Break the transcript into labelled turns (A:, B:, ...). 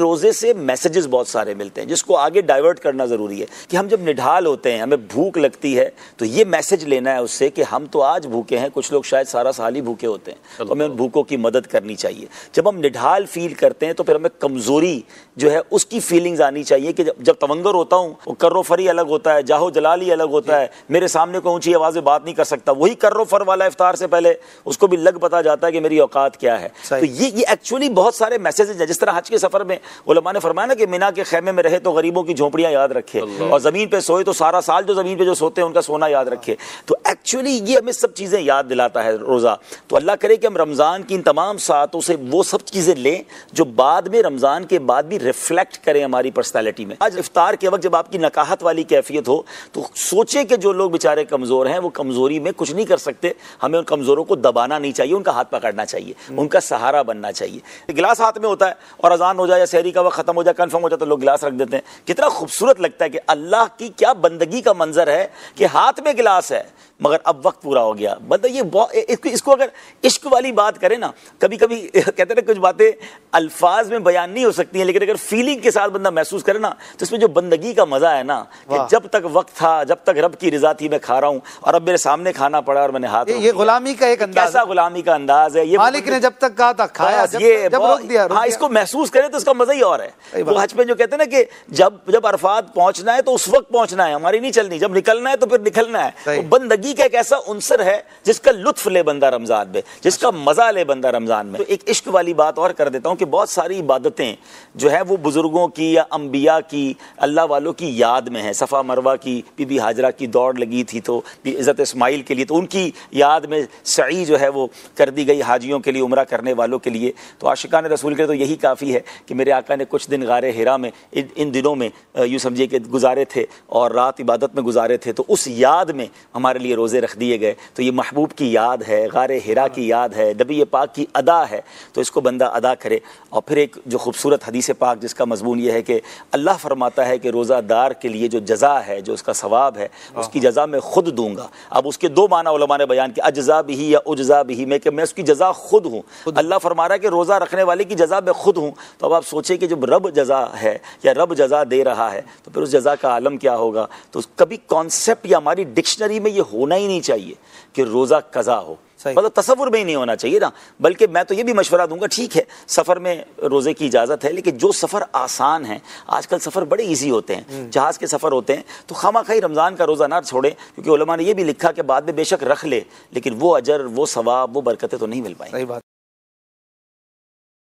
A: रोजे से मैसेजेस बहुत सारे मिलते हैं जिसको आगे डाइवर्ट करना जरूरी है कि हम जब निढाल होते हैं, हमें भूख लगती है, तो ये मैसेज लेना है उससे कि हम तो आज भूखे हैं, कुछ लोग शायद सारा साल ही भूखे होते हैं, तो हमें उन भूखों की मदद करनी चाहिए। जब हम निढाल फील करते हैं तो फिर हमें कमजोरी जो है उसकी फीलिंग्स आनी चाहिए कि जब तवंगर होता हूँ, वो कर्रो फरी अलग होता है, जाहो जलाली अलग होता है, मेरे सामने कोई ऊंची आवाज में बात नहीं कर सकता, वही कर्रो फर वाला इफ्तार से पहले उसको भी लग पता जाता है कि मेरी औकात क्या है। तो ये एक्चुअली बहुत सारे मैसेजेस हैं। जिस तरह हज के सफर में उलमा ने फरमाया ना कि मिना के खेमे में रहे तो गरीबों की झोंपड़ियां याद रखे, और जमीन पे सोए तो सारा साल जो जमीन पे जो सोते हैं उनका सोना याद रखे। तो एक्चुअली ये हमें सब चीजें याद दिलाता है रोजा। तो अल्लाह करे कि हम रमजान की इन तमाम सातों से वो सब चीजें लें जो बाद में रमजान के बाद भी रिफ्लेक्ट करें हमारी पर्सनैलिटी में। आज इफ्तार के वक्त जब आपकी नकाहत वाली कैफियत हो तो सोचे कि जो लोग बेचारे कमजोर हैं वो कमजोरी में कुछ नहीं कर सकते, हमें उन कमजोरों को दबाना नहीं चाहिए, उनका हाथ पकड़ना चाहिए, उनका सहारा बनना चाहिए। गिलास हाथ में होता है और अजान हो जाए या सहरी का वक्त खत्म हो जाए, कंफर्म हो जाए तो लोग गिलास रख देते हैं। कितना खूबसूरत लगता है कि अल्लाह की क्या बंदगी का मंजर है कि हाथ में गिलास है मगर अब वक्त पूरा हो गया। मतलब ये इसको अगर इश्क वाली बात करें ना, कभी कभी कहते हैं कुछ बातें अल्फाज में बयान नहीं हो सकती हैं, लेकिन अगर फीलिंग के साथ बंदा महसूस करे ना तो इसमें जो बंदगी का मजा है ना कि जब तक वक्त था, जब तक रब की रिजा थी मैं खा रहा हूँ और अब मेरे सामने खाना पड़ा और मैंने हाथ
B: ये गुलामी का एक अंदाज,
A: कैसा गुलामी का अंदाज है। ये
B: मालिक ने जब तक कहा था खाया, जब रोक दिया।
A: हाँ, इसको महसूस करें तो इसका मजा ही और है। वो हज पे जो कहते हैं ना कि जब अरफात पहुंचना है तो उस वक्त पहुंचना है, हमारी नहीं चलनी, जब निकलना है तो फिर निकलना है। बंदगी का एक ऐसा उनसर है जिसका लुत्फ ले बंदा रमजान में, जिसका मजा ले बंदा रमजान में। तो एक इश्क वाली बात और कर देता हूं कि बहुत सारी इबादतें जो है वो बुजुर्गों की या अंबिया की, अल्लाह वालों की याद में है। सफ़ा मरवा की बीबी हाजरा की दौड़ लगी थी तो इज़्ज़त इस्माइल के लिए, तो उनकी याद में सई जो है वो कर दी गई हाजियों के लिए, उम्रा करने वालों के लिए। तो आशिकान रसूल के लिए तो यही काफ़ी है कि मेरे आका ने कुछ दिन गारे हिरा में इन दिनों में यूँ समझिए कि गुजारे थे और रात इबादत में गुजारे थे, तो उस याद में हमारे लिए रोज़े रख दिए गए। तो ये महबूब की याद है, गारे हिरा की याद है, नबी पाक की अदा है, तो इसको बंदा अदा करे। और फिर एक जो खूबसूरत हदीस पाक जिसका मजमून ये है कि अल्लाह फरमाता है कि रोज़ादार के लिए जो जज़ा है, जो उसका सवाब है, उसकी जज़ा मैं खुद दूंगा। अब उसके दो माना उलमा ने बयान किया, अज्जा बिही या उज्जा बिही में, कि मैं उसकी जज़ा खुद हूँ। अल्लाह फरमा रहा है कि रोज़ा रखने वाले की जज़ा मैं खुद हूँ। तो अब आप सोचें कि जब रब जज़ा है या रब जज़ा दे रहा है तो फिर उस जज़ा का आलम क्या होगा। तो कभी कॉन्सेप्ट या हमारी डिक्शनरी में ये होना ही नहीं चाहिए कि रोज़ा कज़ा हो, मतलब तसव्वुर में ही नहीं होना चाहिए ना। बल्कि मैं तो ये भी मशवरा दूंगा, ठीक है सफ़र में रोज़े की इजाज़त है, लेकिन जो सफ़र आसान है, आजकल सफ़र बड़े इजी होते हैं, जहाज़ के सफ़र होते हैं, तो खामाखाई रमज़ान का रोज़ा ना छोड़ें, क्योंकि उलमा ने ये भी लिखा कि बाद में बेशक रख ले लेकिन वो अजर, वो सवाब, वो बरकतें तो नहीं मिल पाएंगी।